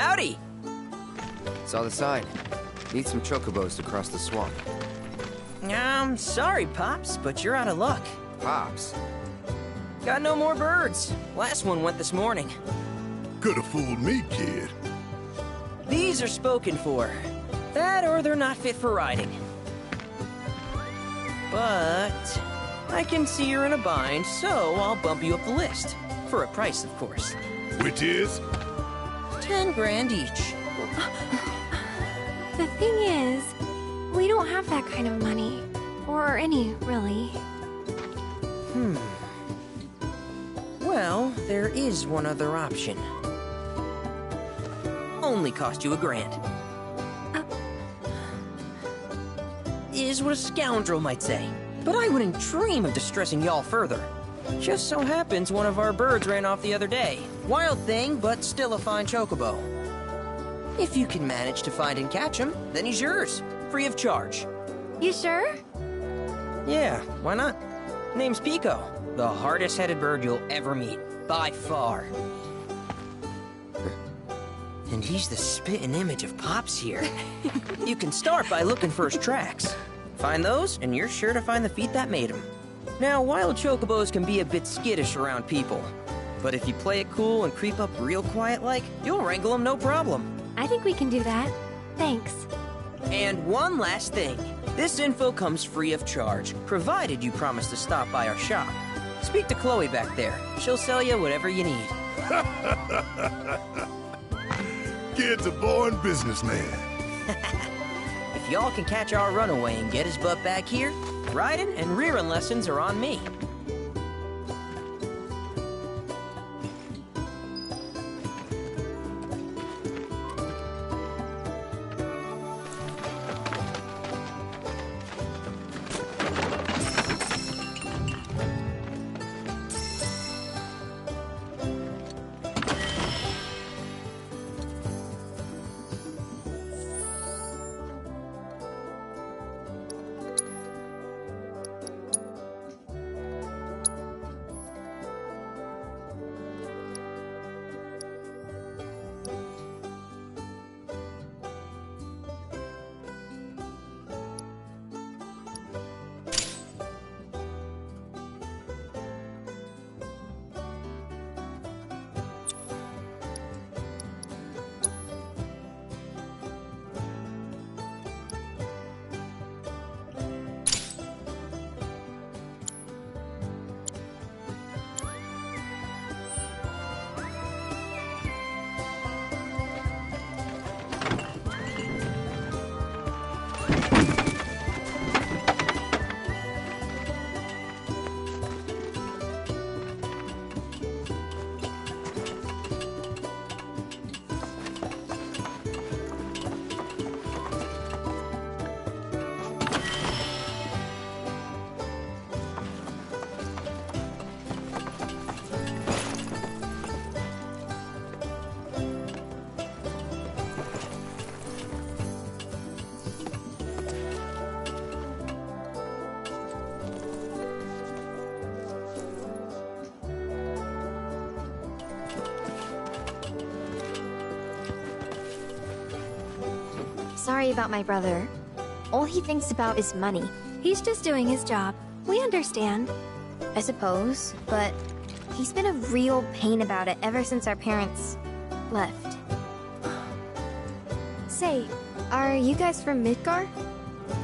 Howdy! Saw the sign. Need some chocobos to cross the swamp. Sorry, Pops, but you're out of luck. Pops? Got no more birds. Last one went this morning. Could've fooled me, kid. These are spoken for. That or they're not fit for riding. But I can see you're in a bind, so I'll bump you up the list. For a price, of course. Which is? 10 grand each. The thing is, we don't have that kind of money. Or any, really. Well, there is one other option. Only cost you $1,000. Is what a scoundrel might say. But I wouldn't dream of distressing y'all further. Just so happens one of our birds ran off the other day. Wild thing, but still a fine chocobo. If you can manage to find and catch him, then he's yours. Free of charge. You sure? Yeah, why not? Name's Pico. The hardest-headed bird you'll ever meet. By far. And he's the spitting image of Pops here. You can start by looking for his tracks. Find those, and you're sure to find the feet that made him. Now, wild chocobos can be a bit skittish around people. But if you play it cool and creep up real quiet-like, you'll wrangle them no problem. I think we can do that. Thanks. And one last thing. This info comes free of charge, provided you promise to stop by our shop. Speak to Chloe back there. She'll sell you whatever you need. Kid's a born businessman. If y'all can catch our runaway and get his butt back here, riding and rearing lessons are on me. Sorry about my brother. All he thinks about is money. He's just doing his job. We understand. I suppose, but he's been a real pain about it ever since our parents left. Say, are you guys from Midgar?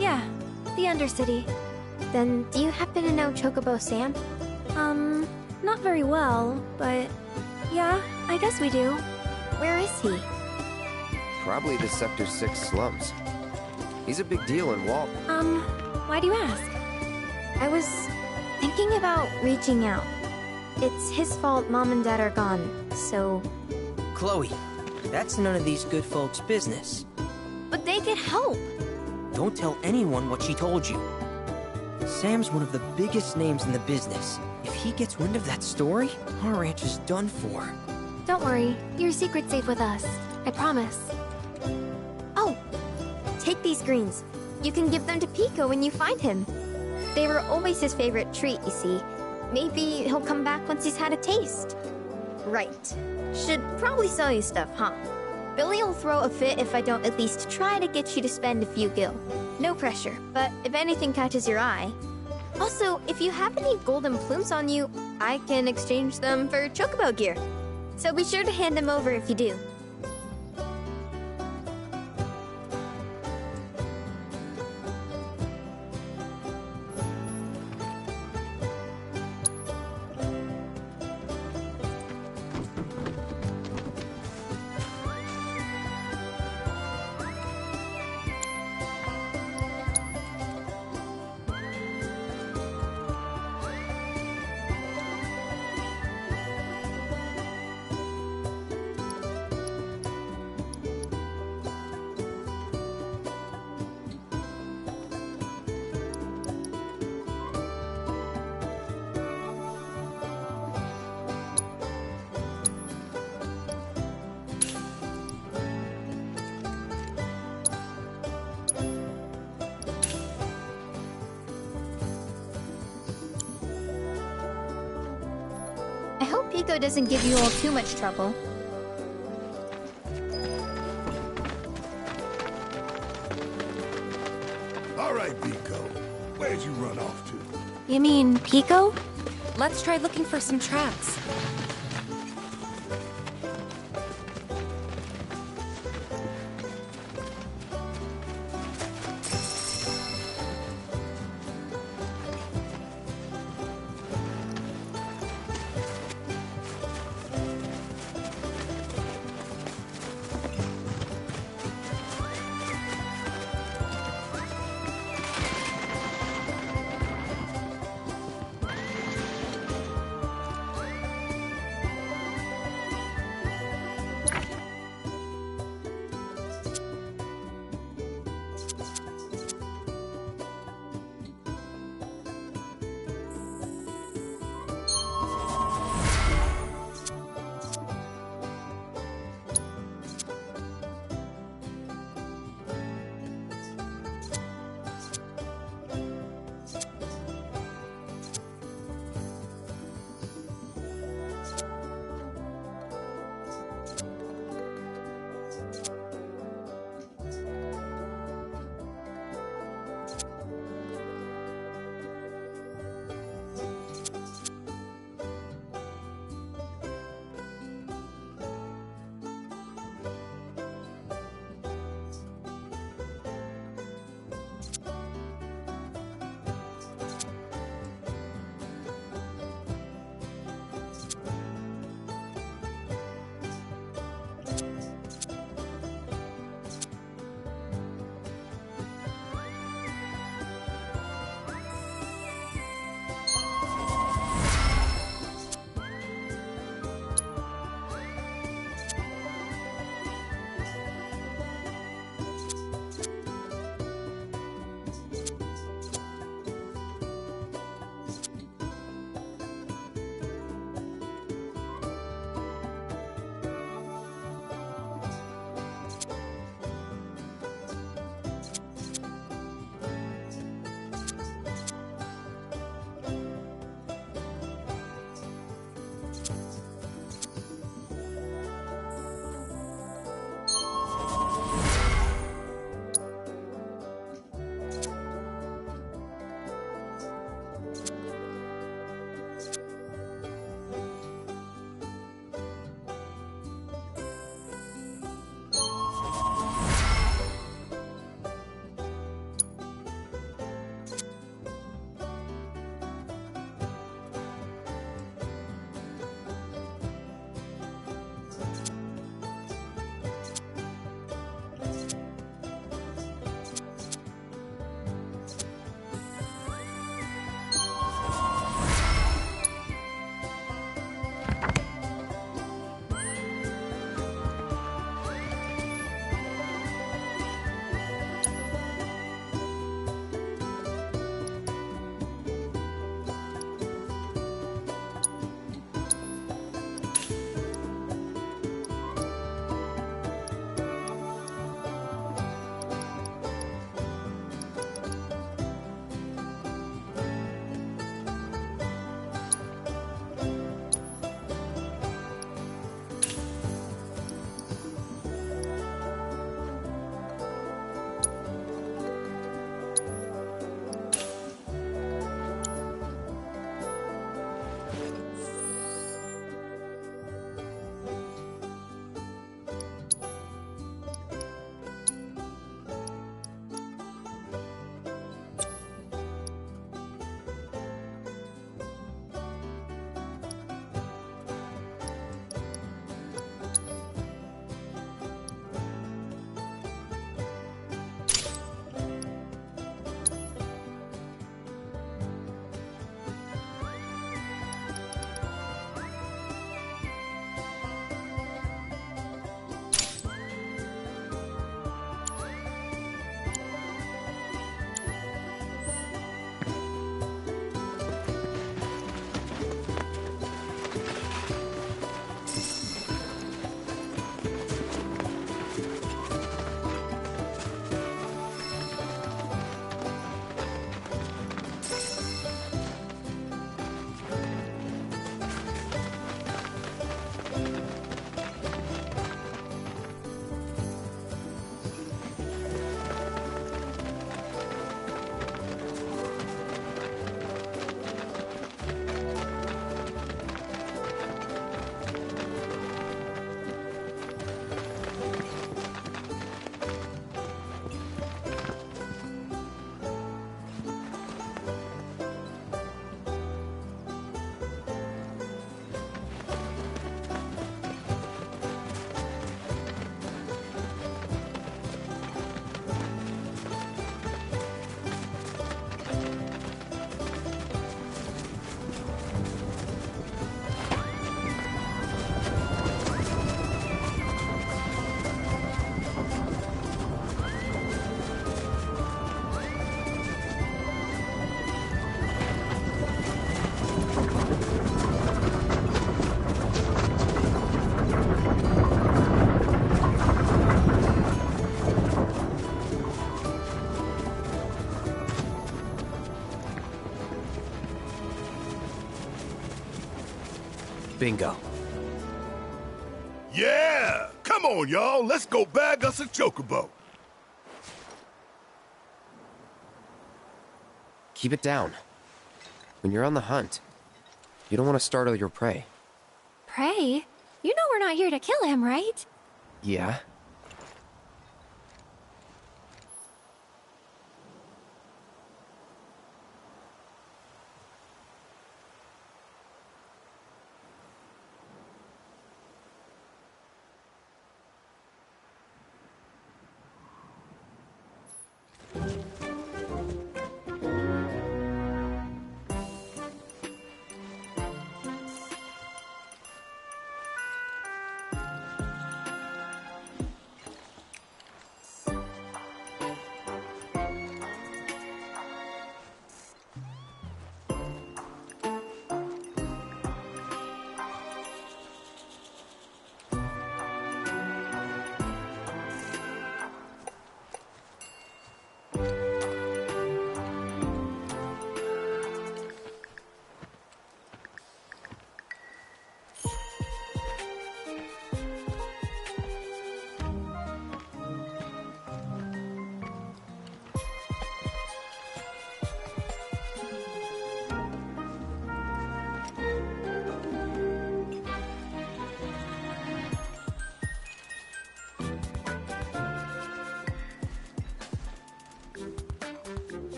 Yeah, the Undercity. Then do you happen to know Chocobo Sam? Not very well, but yeah, I guess we do. Where is he? Probably the Sector 6 slums. He's a big deal in Walt. Why do you ask? I was thinking about reaching out. It's his fault Mom and Dad are gone, so... Chloe, that's none of these good folks' business. But they could help! Don't tell anyone what she told you. Sam's one of the biggest names in the business. If he gets wind of that story, our ranch is done for. Don't worry, your secret's safe with us. I promise. Oh! Take these greens. You can give them to Pico when you find him. They were always his favorite treat, you see. Maybe he'll come back once he's had a taste. Right. Should probably sell you stuff, huh? Billy will throw a fit if I don't at least try to get you to spend a few gil. No pressure, but if anything catches your eye... Also, if you have any golden plumes on you, I can exchange them for chocobo gear. So be sure to hand them over if you do. I hope Pico doesn't give you all too much trouble. All right, Pico. Where'd you run off to? You mean Pico? Let's try looking for some tracks. Bingo. Yeah! Come on, y'all. Let's go bag us a chocobo. Keep it down. When you're on the hunt, you don't want to startle your prey. Prey? You know we're not here to kill him, right? Yeah?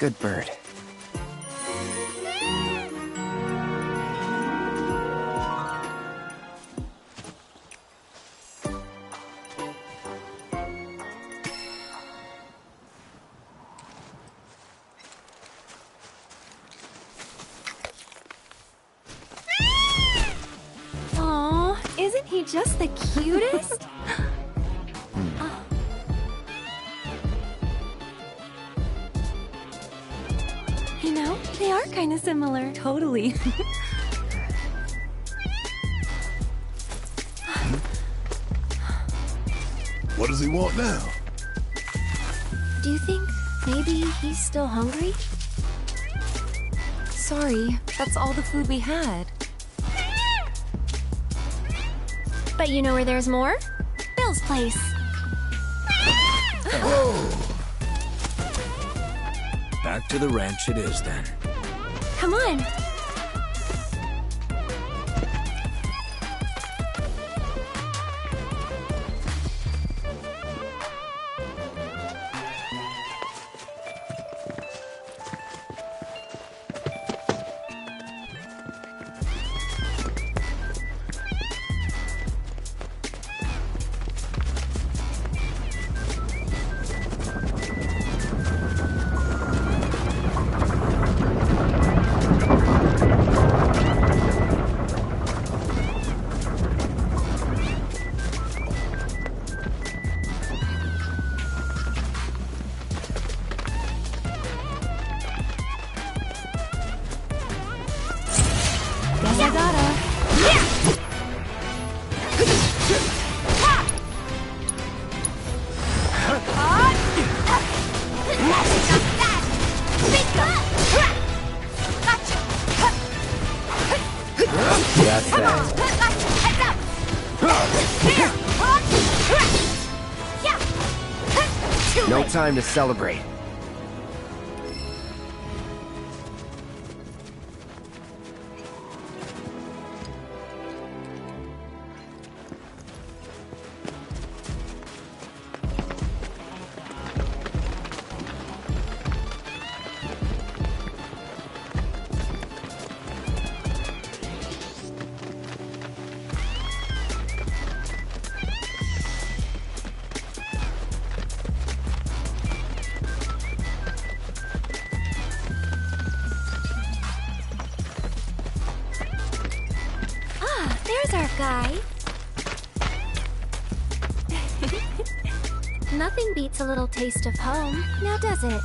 Good bird. Aw, isn't he just the cutest? You know, they are kind of similar. Totally. What does he want now? Do you think maybe he's still hungry? Sorry, that's all the food we had. But you know where there's more? Bill's place. Whoa! Back to the ranch it is then. Come on. No time to celebrate. There's our guy. Nothing beats a little taste of home, now does it?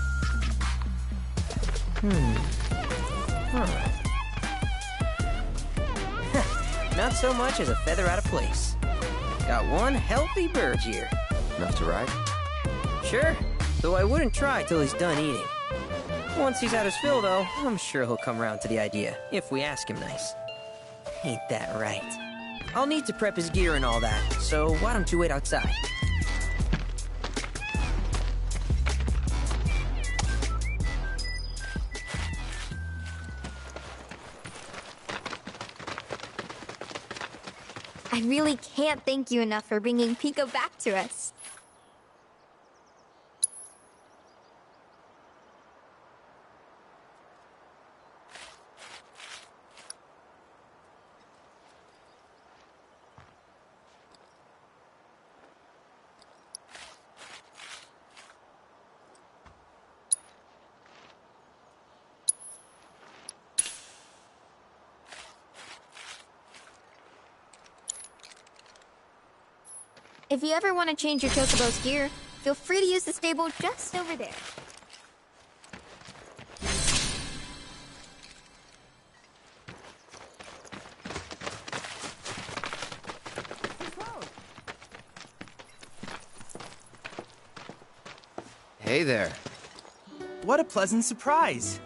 Not so much as a feather out of place. Got one healthy bird here. Enough to ride? Sure, though I wouldn't try till he's done eating. Once he's had his fill, though, I'm sure he'll come round to the idea, if we ask him nice. Ain't that right? I'll need to prep his gear and all that, so why don't you wait outside? I really can't thank you enough for bringing Pico back to us. If you ever want to change your Chocobo's gear, feel free to use the stable just over there. Hey there. What a pleasant surprise.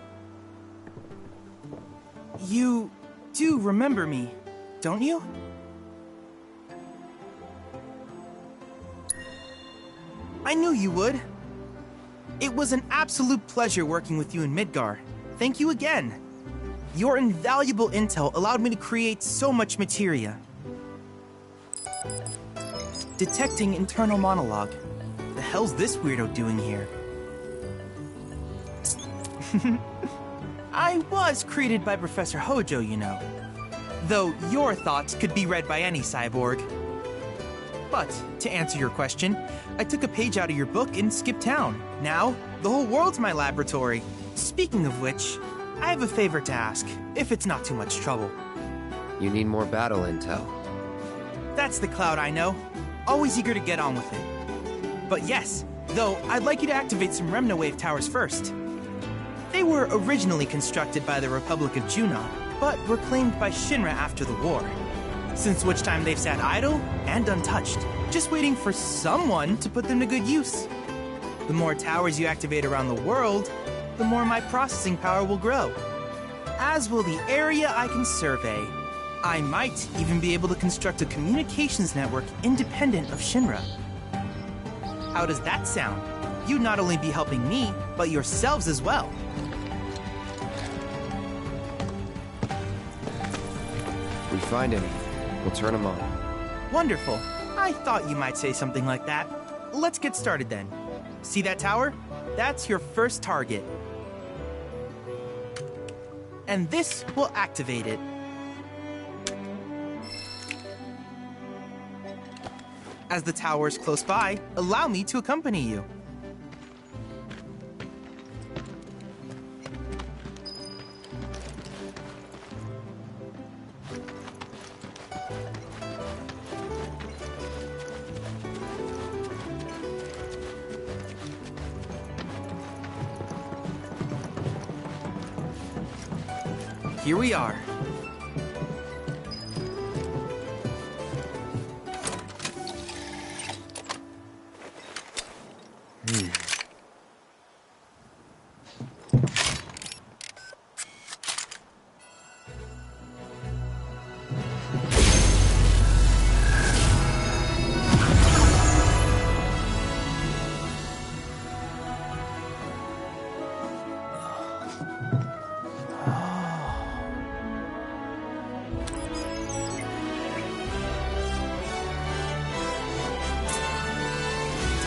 You do remember me, don't you? I knew you would. It was an absolute pleasure working with you in Midgar. Thank you again. Your invaluable intel allowed me to create so much materia. Detecting internal monologue. The hell's this weirdo doing here? I was created by Professor Hojo, you know. Though your thoughts could be read by any cyborg. But, to answer your question, I took a page out of your book and skipped town. Now, the whole world's my laboratory. Speaking of which, I have a favor to ask, if it's not too much trouble. You need more battle intel. That's the Cloud I know. Always eager to get on with it. But yes, though, I'd like you to activate some Remnawave towers first. They were originally constructed by the Republic of Junon, but were claimed by Shinra after the war. Since which time they've sat idle and untouched, just waiting for someone to put them to good use. The more towers you activate around the world, the more my processing power will grow. As will the area I can survey. I might even be able to construct a communications network independent of Shinra. How does that sound? you'd not only be helping me, but yourselves as well. If we find any, we'll turn them on. Wonderful. I thought you might say something like that. Let's get started then. See that tower? That's your first target. And this will activate it. As the tower is close by, allow me to accompany you. Here we are.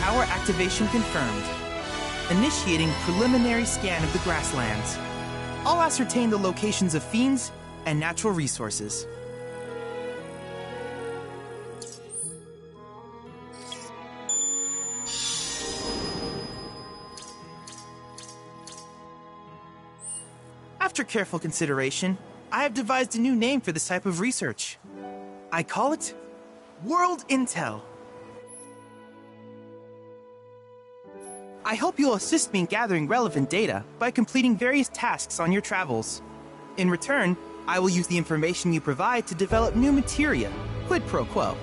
Tower activation confirmed. Initiating preliminary scan of the grasslands. I'll ascertain the locations of fiends and natural resources. After careful consideration, I have devised a new name for this type of research. I call it World Intel. I hope you'll assist me in gathering relevant data by completing various tasks on your travels. In return, I will use the information you provide to develop new materia, quid pro quo.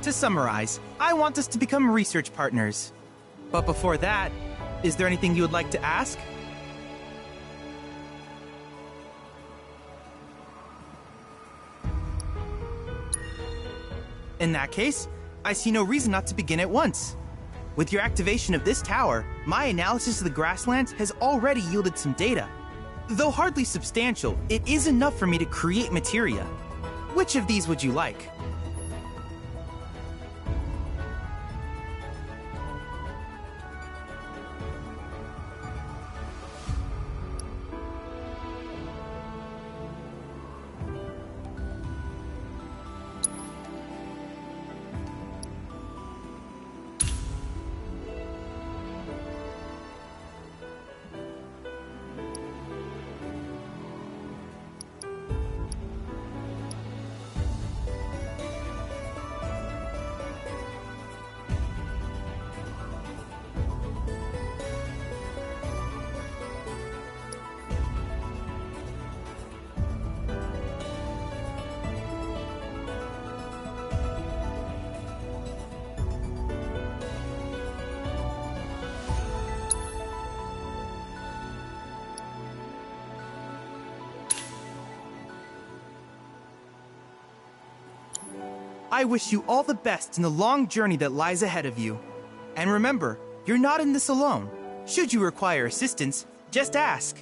To summarize, I want us to become research partners. But before that, is there anything you would like to ask? In that case, I see no reason not to begin at once. With your activation of this tower, my analysis of the grasslands has already yielded some data. Though hardly substantial, it is enough for me to create materia. Which of these would you like? I wish you all the best in the long journey that lies ahead of you. And remember, you're not in this alone. Should you require assistance, just ask.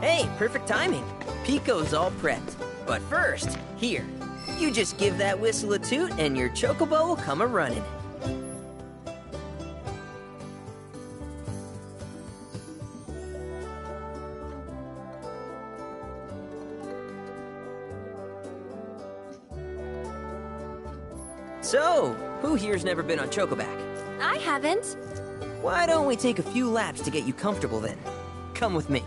Hey, perfect timing. Pico's all prepped. But first, here, you just give that whistle a toot and your chocobo will come a-running. So, who here's never been on Chocoback? I haven't. Why don't we take a few laps to get you comfortable then? Come with me.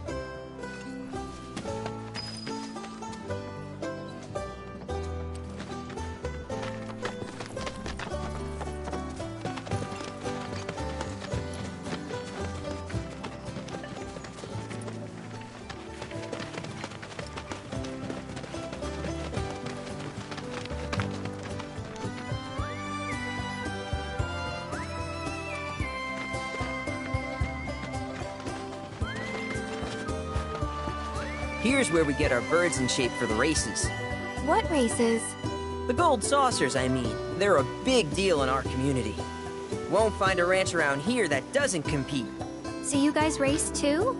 Here's where we get our birds in shape for the races. What races? The gold saucers, I mean. They're a big deal in our community. Won't find a ranch around here that doesn't compete. So you guys race too?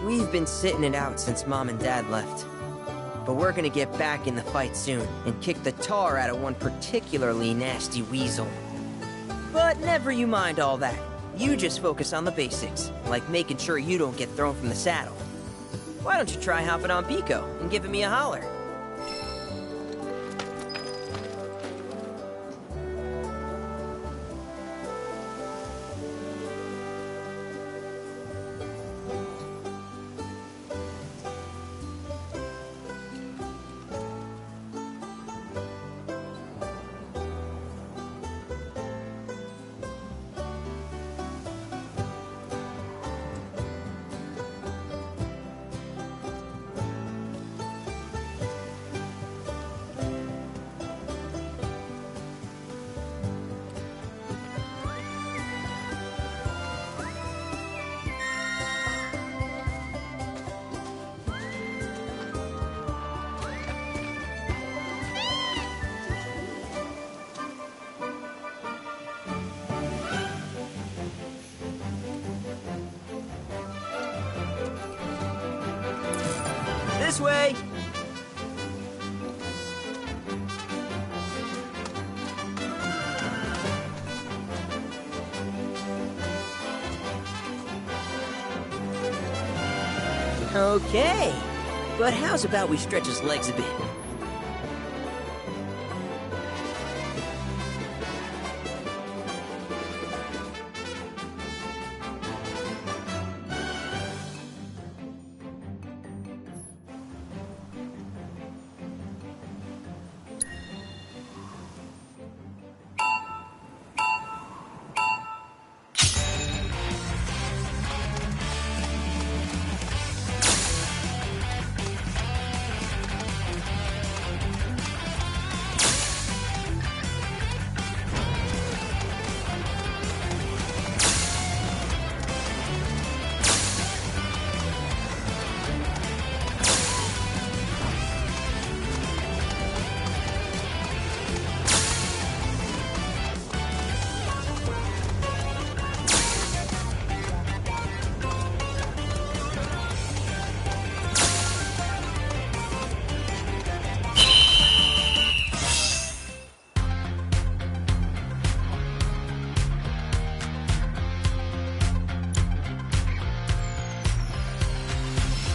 We've been sitting it out since Mom and Dad left. But we're gonna get back in the fight soon and kick the tar out of one particularly nasty weasel. But never you mind all that. You just focus on the basics, like making sure you don't get thrown from the saddle. Why don't you try hopping on Pico and giving me a holler? This way! Okay, but how's about we stretch his legs a bit?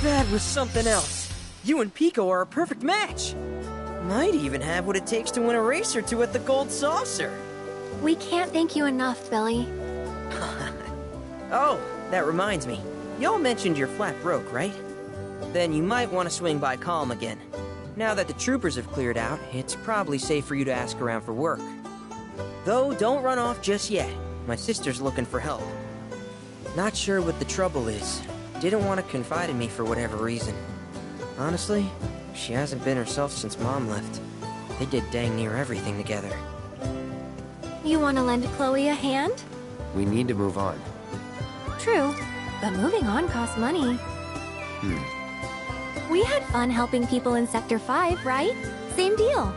That was something else. You and Pico are a perfect match. Might even have what it takes to win a race or two at the Gold Saucer. We can't thank you enough, Billy. Oh, that reminds me. Y'all mentioned your flat broke, right? Then you might want to swing by Calm again. Now that the troopers have cleared out, it's probably safe for you to ask around for work. Though, don't run off just yet. My sister's looking for help. Not sure what the trouble is. Didn't want to confide in me for whatever reason. Honestly, she hasn't been herself since Mom left. They did dang near everything together. You want to lend Chloe a hand? We need to move on. True, but moving on costs money. We had fun helping people in Sector 5, right? Same deal.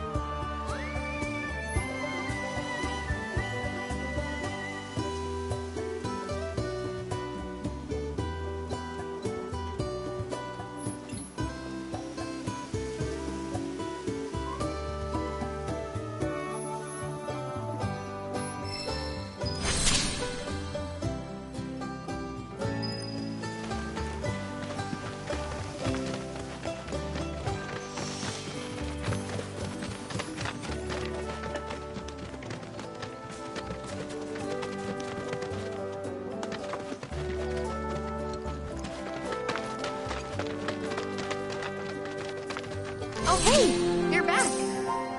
Oh, hey! You're back!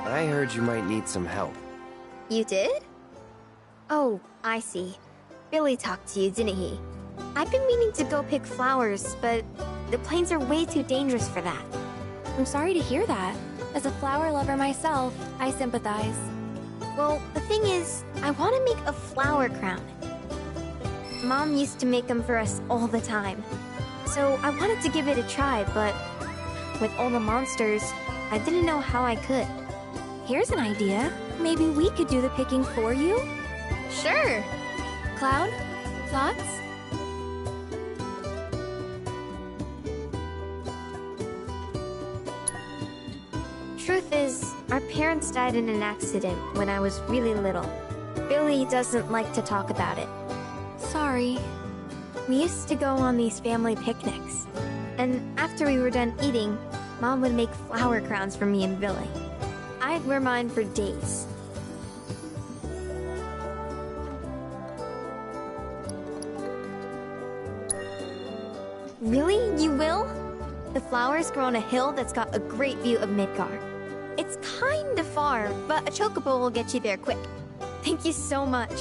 I heard you might need some help. You did? Oh, I see. Billy talked to you, didn't he? I've been meaning to go pick flowers, but the plains are way too dangerous for that. I'm sorry to hear that. As a flower lover myself, I sympathize. Well, the thing is, I want to make a flower crown. Mom used to make them for us all the time. So I wanted to give it a try, but with all the monsters, I didn't know how I could. Here's an idea. Maybe we could do the picking for you? Sure! Cloud? Thoughts? Truth is, our parents died in an accident when I was really little. Billy doesn't like to talk about it. Sorry. We used to go on these family picnics. And after we were done eating, Mom would make flower crowns for me and Billy. I'd wear mine for days. Really? You will? The flowers grow on a hill that's got a great view of Midgar. It's kinda far, but a chocobo will get you there quick. Thank you so much.